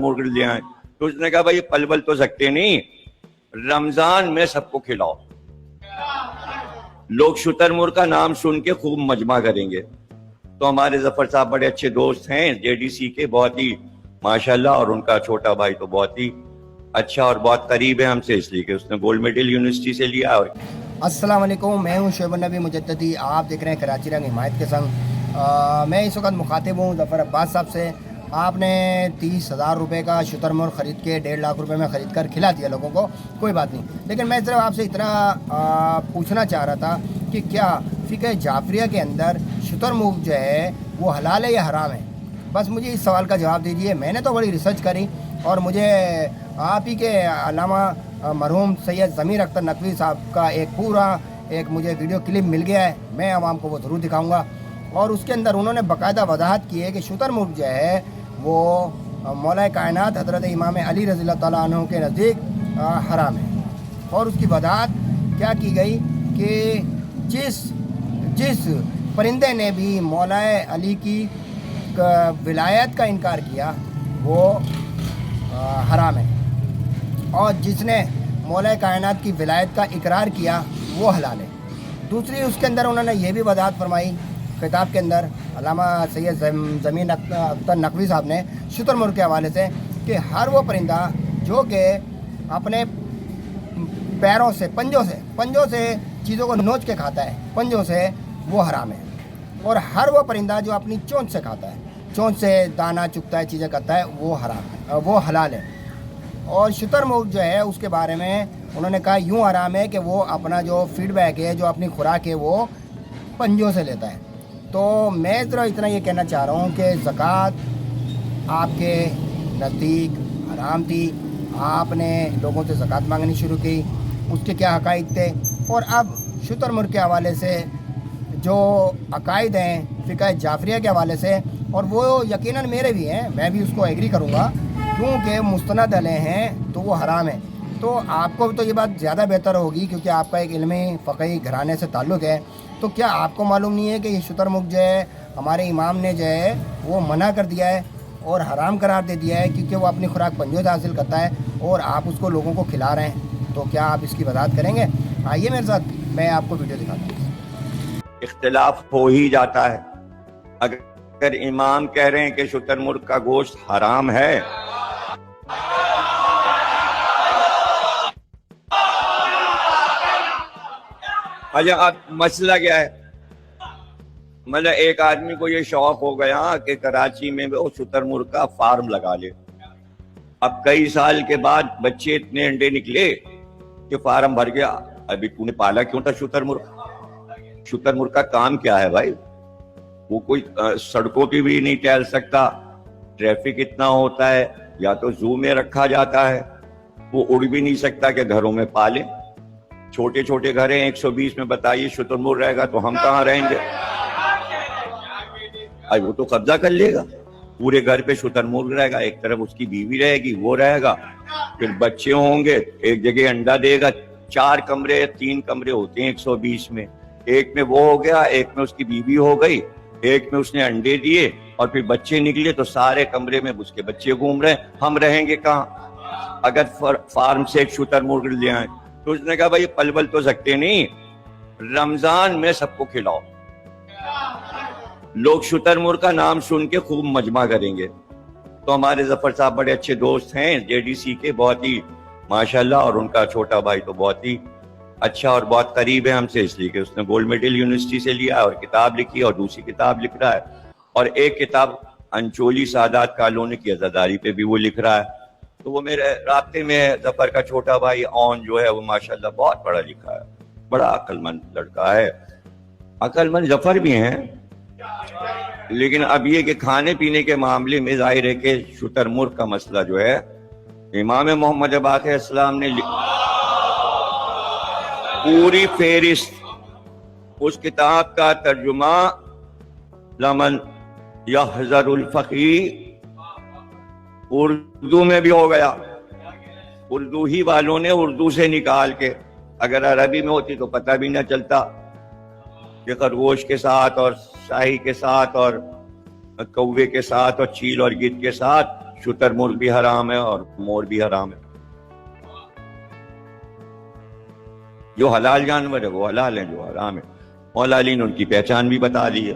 مرغ لے آئے. تو اس نے کہا بھائی پل بل تو سکتے نہیں, رمضان میں سب کو کھلاؤ. لوگ شتر مرغ کا نام سن کے خوب مجمع کریں گے. تو ہمارے ظفر صاحب بڑے اچھے دوست ہیں جے ڈی سی کے, بہت ہی ماشاءاللہ, اور ان کا چھوٹا بھائی تو بہت ہی اچھا اور بہت قریب ہے ہم سے, اس لیے کہ اس نے گولڈ میڈل یونیورسٹی سے لیا. اور السلام علیکم, میں ہوں شعیب النبی مجددی, آپ دیکھ رہے ہیں کراچی رنگ حمایت کے سنگ. میں اس وقت مخاطب ہوں ظفر عباس صاحب سے. آپ نے 30,000 روپے کا شتر مرغ خرید کے 1.5 لاکھ روپے میں خرید کر کھلا دیا لوگوں کو, کوئی بات نہیں. لیکن میں صرف آپ سے اتنا پوچھنا چاہ رہا تھا کہ کیا فقہ جعفریہ کے اندر شتر مرغ جو ہے وہ حلال ہے یا حرام ہے؟ بس مجھے اس سوال کا جواب دیجئے. میں نے تو بڑی ریسرچ کری اور مجھے آپ ہی کے علامہ مرحوم سید ضمیر اختر نقوی صاحب کا ایک مجھے ویڈیو کلپ مل گیا ہے. میں عوام کو وہ ضرور دکھاؤں گا, اور اس کے اندر انہوں نے باقاعدہ وضاحت کی ہے کہ شتر مرغ جو ہے وہ مولا کائنات حضرت امام علی رضی اللہ تعالیٰ عنہ کے نزدیک حرام ہے. اور اس کی وضاحت کیا کی گئی کہ جس پرندے نے بھی مولا علی کی ولایت کا انکار کیا وہ حرام ہے, اور جس نے مولا کائنات کی ولایت کا اقرار کیا وہ حلال ہے. دوسری اس کے اندر انہوں نے یہ بھی وضاحت فرمائی خطاب کے اندر علامہ سید ضمیر اختر نقوی صاحب نے شتر مرغ کے حوالے سے کہ ہر وہ پرندہ جو کہ اپنے پیروں سے پنجوں سے چیزوں کو نوچ کے کھاتا ہے, پنجوں سے, وہ حرام ہے. اور ہر وہ پرندہ جو اپنی چونچ سے کھاتا ہے, چونچ سے دانہ چگتا ہے, چیزیں کرتا ہے, وہ حرام ہے, وہ حلال ہے. اور شتر مرغ جو ہے اس کے بارے میں انہوں نے کہا یوں حرام ہے کہ وہ اپنا جو فیڈ بیک ہے, جو اپنی خوراک ہے, وہ پنجوں سے لیتا ہے. تو میں ذرا اتنا یہ کہنا چاہ رہا ہوں کہ زکوٰۃ آپ کے نزدیک حرام تھی, آپ نے لوگوں سے زکوٰۃ مانگنی شروع کی, اس کے کیا حقائق تھے, اور اب شتر مرغ کے حوالے سے جو عقائد ہیں فقہ جعفریہ کے حوالے سے, اور وہ یقیناً میرے بھی ہیں, میں بھی اس کو ایگری کروں گا کیونکہ مستند علیہ ہیں تو وہ حرام ہے. تو آپ کو تو یہ بات زیادہ بہتر ہوگی کیونکہ آپ کا ایک علمی فقہی گھرانے سے تعلق ہے. تو کیا آپ کو معلوم نہیں ہے کہ یہ شتر مرغ جو ہے ہمارے امام نے جو ہے وہ منع کر دیا ہے اور حرام قرار دے دیا ہے کیونکہ وہ اپنی خوراک پنجوں سے حاصل کرتا ہے, اور آپ اس کو لوگوں کو کھلا رہے ہیں؟ تو کیا آپ اس کی وضاحت کریں گے؟ آئیے میرے ساتھ, میں آپ کو ویڈیو دکھاتا ہوں. اختلاف ہو ہی جاتا ہے. اگر امام کہہ رہے ہیں کہ شتر مرغ کا گوشت حرام ہے, اچھا اب مسئلہ کیا ہے؟ مطلب ایک آدمی کو یہ شوق ہو گیا کہ کراچی میں وہ شتر مرغ کا فارم لگا لے. اب کئی سال کے بعد بچے اتنے انڈے نکلے کہ فارم بھر گیا. ابھی تو نے پالا کیوں تھا شتر مرغ؟ شتر مرغ کا کام کیا ہے بھائی؟ وہ کوئی سڑکوں پہ بھی نہیں ٹہل سکتا, ٹریفک اتنا ہوتا ہے, یا تو زو میں رکھا جاتا ہے, وہ اڑ بھی نہیں سکتا کہ گھروں میں پالے. چھوٹے چھوٹے گھر ہیں 120 میں, بتائیے شتر مرغ رہے گا تو ہم کہاں رہیں گے؟ وہ تو قبضہ کر لے گا, پورے گھر پہ شتر مرغ رہے گا, ایک طرف اس کی بیوی رہے گی, وہ رہے گا, پھر بچے ہوں گے, ایک جگہ انڈا دے گا. 4 کمرے 3 کمرے ہوتے ہیں 120 میں, ایک میں وہ ہو گیا, ایک میں اس کی بیوی ہو گئی, ایک میں اس نے انڈے دیے, اور پھر بچے نکلے تو سارے کمرے میں اس کے بچے گھوم رہے ہیں. ہم رہیں گے کہاں؟ اگر فارم سے ایک شتر مرغ لے آئے تو اس نے کہا بھائی پل بل تو سکتے نہیں, رمضان میں سب کو کھلاؤ. لوگ شتر مرغ کا نام سن کے خوب مجمع کریں گے. تو ہمارے ظفر صاحب بڑے اچھے دوست ہیں جے ڈی سی کے, بہت ہی ماشاءاللہ, اور ان کا چھوٹا بھائی تو بہت ہی اچھا اور بہت قریب ہے ہم سے, اس لیے کہ اس نے گولڈ میڈل یونیورسٹی سے لیا اور کتاب لکھی, اور دوسری کتاب لکھ رہا ہے, اور ایک کتاب انچولی سادات کالونی کی عزاداری پہ بھی وہ لکھ رہا ہے. تو وہ میرے رابطے میں ظفر کا چھوٹا بھائی اون جو ہے وہ ماشاءاللہ بہت پڑھا لکھا ہے, بڑا عقل مند لڑکا ہے. عقل مند ظفر بھی ہیں, لیکن اب یہ کہ کھانے پینے کے معاملے میں ظاہر ہے کہ شتر مرغ کا مسئلہ جو ہے امام محمد باقر اسلام نے پوری فہرست, اس کتاب کا ترجمہ لمن یحذر الفقی اردو میں بھی ہو گیا. اردو ہی والوں نے اردو سے نکال کے, اگر عربی میں ہوتی تو پتہ بھی نہ چلتا کہ خرگوش کے ساتھ اور شاہی کے ساتھ اور کوے کے ساتھ اور چیل اور گدھ کے ساتھ शुतर मुर्ग भी हराम है और मोर भी हराम है। जो हलाल जानवर है वो हलाल है, जो हराम है मौला अली ने उनकी पहचान भी बता दी है।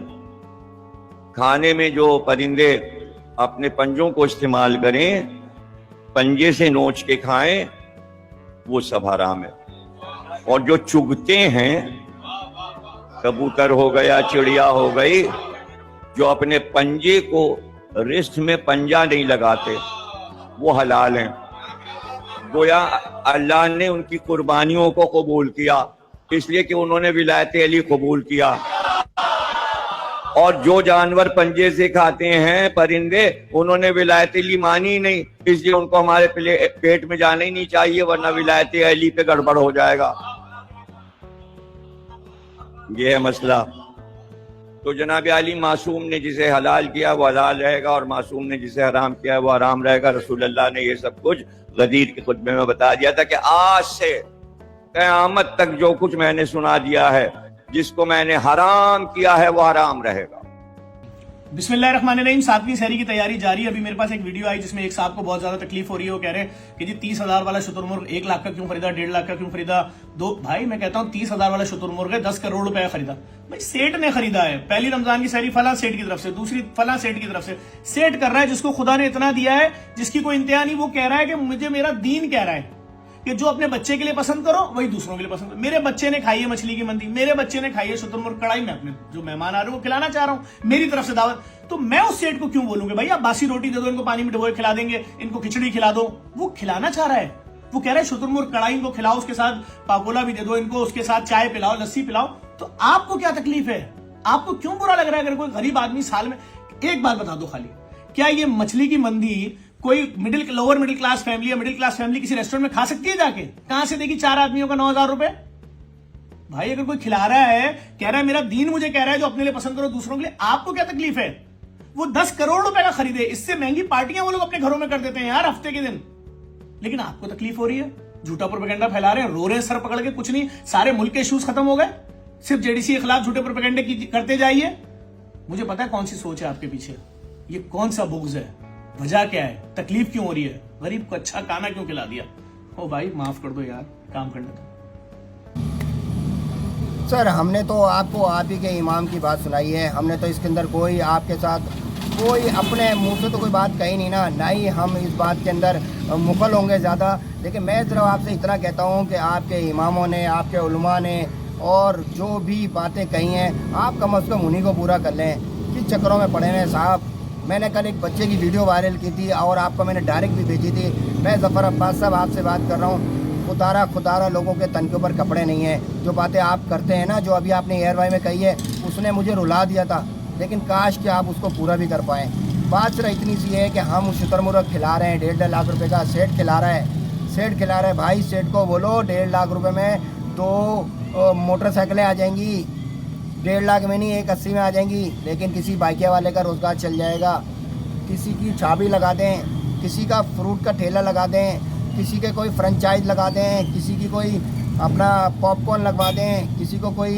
खाने में जो परिंदे अपने पंजों को इस्तेमाल करें, पंजे से नोच के खाएं, वो सब हराम है। और जो चुगते हैं, कबूतर हो गया, चिड़िया हो गई, जो अपने पंजे को रिस्ट में पंजा नहीं लगाते, वो हलाल हैं। गोया अल्लाह ने उनकी कुर्बानियों को कबूल किया इसलिए कि उन्होंने विलायत अली कबूल किया। और जो जानवर पंजे से खाते हैं परिंदे, उन्होंने विलायत अली मानी ही नहीं, इसलिए उनको हमारे पेट में जाना ही नहीं चाहिए, वरना विलायत अली पे गड़बड़ हो जाएगा। ये है मसला। तो जनाब अली मासूम ने जिसे हलाल किया वो हलाल रहेगा, और मासूम ने जिसे हराम किया वो हराम रहेगा। रसूलुल्लाह ने ये सब कुछ गदीर के खुतबे में बता दिया था कि आज से क़यामत तक जो कुछ मैंने सुना दिया है, जिसको मैंने हराम किया है वो हराम रहेगा। बिस्मिल्लाहिर्रहमानिर्रहीम। 7वीं सहरी की तैयारी जारी। अभी मेरे पास एक वीडियो आई जिसमें एक साहब को बहुत ज्यादा तकलीफ हो रही है। वो कह रहे हैं कि जी 30,000 वाला शुतुरमुर्ग 1 लाख का क्यों खरीदा, 1.5 लाख का क्यों खरीदा। दो भाई मैं कहता हूँ 30,000 वाला शुतुरमुर्ग है, 10 करोड़ रुपए का खरीदा। भाई सेठ ने खरीदा है। पहली रमजान की सहरी फला सेठ की तरफ से, दूसरी फला सेठ की तरफ से। सेठ कर रहा है जिसको खुदा ने इतना दिया है, जिसकी कोई इंतहा नहीं। वो कह रहा है कि मुझे मेरा दीन कह रहा है कि जो अपने बच्चे के लिए पसंद करो वही दूसरों के लिए पसंद करो। मेरे बच्चे ने खाई है मछली की मंदी, मेरे बच्चे ने खाई है शुतुरमुर्ग कढ़ाई, में अपने जो मेहमान आ रहे हैं वो खिलाना चाह रहा हूं, मेरी तरफ से दावत। तो मैं उस सेठ को क्यों बोलूंगा भाई आप बासी रोटी दे दो, इनको पानी में डुबोए खिला देंगे, इनको खिचड़ी खिला दो। वो खिलाना चाह रहा है, वो कह रहा है शुतुरमुर्ग कढ़ाई इनको खिलाओ, उसके साथ पाकोला भी दे दो इनको, उसके साथ चाय पिलाओ, लस्सी पिलाओ। तो आपको क्या तकलीफ है? आपको क्यों बुरा लग रहा है? अगर कोई गरीब आदमी साल में, एक बात बता दो खाली, क्या ये मछली की मंदी कोई लोअर मिडिल क्लास फैमिली या मिडिल क्लास फैमिली किसी रेस्टोरेंट में खा सकती है जाके? कहां से देगी 4 आदमियों का 9,000 रुपए? भाई अगर कोई खिला रहा है, कह रहा है मेरा दीन मुझे कह रहा है जो अपने लिए पसंद करो दूसरों के लिए, आपको क्या तकलीफ है? वो 10 करोड़ रुपए का खरीदे, इससे महंगी पार्टियां वो लोग अपने घरों में कर देते हैं यार हफ्ते के दिन, लेकिन आपको तकलीफ हो रही है। झूठा प्रोपेगेंडा फैला रहे हैं, रो रहे हैं सर पकड़ के, कुछ नहीं, सारे मुल्क के इश्यूज खत्म हो गए, सिर्फ जेडीसी के खिलाफ झूठे प्रोपेगेंडे करते जाइए। मुझे पता है कौन सी सोच है आपके पीछे, ये कौन सा बुग़्ज़ है, वजह क्या है, तकलीफ क्यों हो रही है, गरीब को अच्छा खाना क्यों खिला दिया। ओ भाई माफ कर दो यार, काम करने दो। सर हमने तो आपको आप ही के इमाम की बात सुनाई है, हमने तो इसके अंदर कोई आपके साथ कोई अपने मुंह से तो कोई बात कही नहीं ना ही हम इस बात के अंदर मुखल होंगे ज़्यादा। लेकिन मैं सिर्फ आपसे इतना कहता हूँ कि आपके इमामों ने, आपके उलमा ने और जो भी बातें कही हैं, आप कम अज़ कम उन्हीं को पूरा कर लें। किस चक्करों में पड़े हैं साहब। मैंने कल एक बच्चे की वीडियो वायरल की थी और आपको मैंने डायरेक्ट भी भेजी थी। मैं ज़फ़र अब्बास साहब आपसे बात कर रहा हूँ। खुदारा लोगों के तन के ऊपर कपड़े नहीं हैं। जो बातें आप करते हैं ना, जो अभी आपने एयर वाई में कही है, उसने मुझे रुला दिया था, लेकिन काश कि आप उसको पूरा भी कर पाएँ। बात सिर्फ इतनी सी है कि हम शुतुरमुर्ग खिला रहे हैं, 1.5 लाख रुपए का सेट खिला रहा है। भाई सेट को बोलो 1.5 लाख रुपए में 2 मोटरसाइकिलें आ जाएंगी, 1.5 लाख में नहीं 180 में आ जाएंगी। लेकिन किसी बाइकिया वाले का रोज़गार चल जाएगा, किसी की चाबी लगा दें, किसी का फ्रूट का ठेला लगा दें, किसी के कोई फ्रेंचाइज लगा दें, किसी की कोई अपना पॉपकॉर्न लगवा दें, किसी को कोई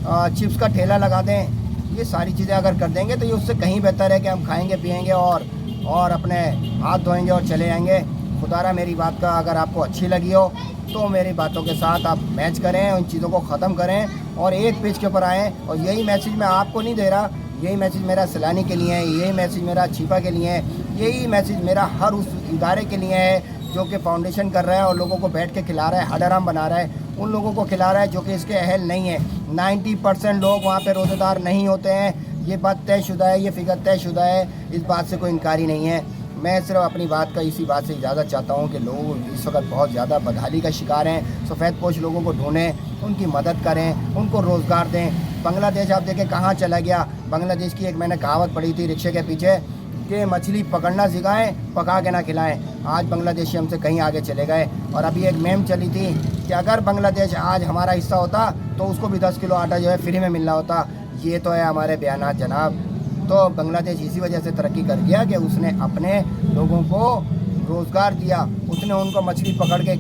चिप्स का ठेला लगा दें। ये सारी चीज़ें अगर कर देंगे तो ये उससे कहीं बेहतर है कि हम खाएंगे पिएंगे और अपने हाथ धोएंगे और चले जाएंगे। खुदारा मेरी बात का अगर आपको अच्छी लगी हो तो मेरी बातों के साथ आप मैच करें, उन चीज़ों को ख़त्म करें और एक पेज के ऊपर आएँ। और यही मैसेज मैं आपको नहीं दे रहा, यही मैसेज मेरा सैलानी के लिए है, यही मैसेज मेरा छिपा के लिए है, यही मैसेज मेरा हर उस इदारे के लिए है जो कि फाउंडेशन कर रहा है और लोगों को बैठ के खिला रहा है, हडराम बना रहा है, उन लोगों को खिला रहा है जो कि इसके अहल नहीं है। 90% लोग वहाँ पे रोज़ेदार नहीं होते हैं। ये बात तयशुदा है, ये फिगर तयशुदा है, इस बात से कोई इनकारी नहीं है। मैं सिर्फ अपनी बात का इसी बात से इजाज़त चाहता हूँ कि लोग इस वक्त बहुत ज़्यादा बदहाली का शिकार हैं। सफ़ेद पोश लोगों को ढूंढें, उनकी मदद करें, उनको रोज़गार दें। बांग्लादेश आप देखें कहाँ चला गया। बांग्लादेश की एक मैंने कहावत पढ़ी थी रिक्शे के पीछे कि मछली पकड़ना सिखाएं, पका के ना खिलाएं। आज बांग्लादेशी हमसे कहीं आगे चले गए। और अभी एक मेम चली थी कि अगर बांग्लादेश आज हमारा हिस्सा होता तो उसको भी 10 किलो आटा जो है फ्री में मिलना होता। ये तो है हमारे बयानात जनाब। तो बांग्लादेश इसी वजह से तरक्की कर गया कि उसने अपने लोगों को रोज़गार दिया, उसने उनको मछली पकड़ के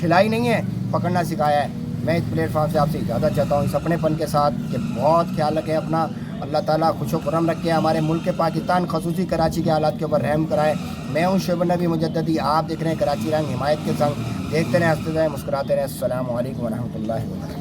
खिलाई नहीं है, पकड़ना सिखाया है। मैं इस प्लेटफॉर्म से आपसे इजाज़त चाहता हूँ इस अपनेपन के साथ कि बहुत ख्याल रखें अपना اللہ ताला खुशो करम रखे, हमारे मुल्क पाकिस्तान खसूसी कराची के हालात के ऊपर रहम कराए। मैं हूँ शोएब नबी मुजद्ददी, आप देख रहे हैं कराची रंग हिमायत के संग। देखते रहें, हंसते रहें, मुस्कुराते रहें। अस्सलामु अलैकुम व रहमतुल्लाहि व बरकातहू।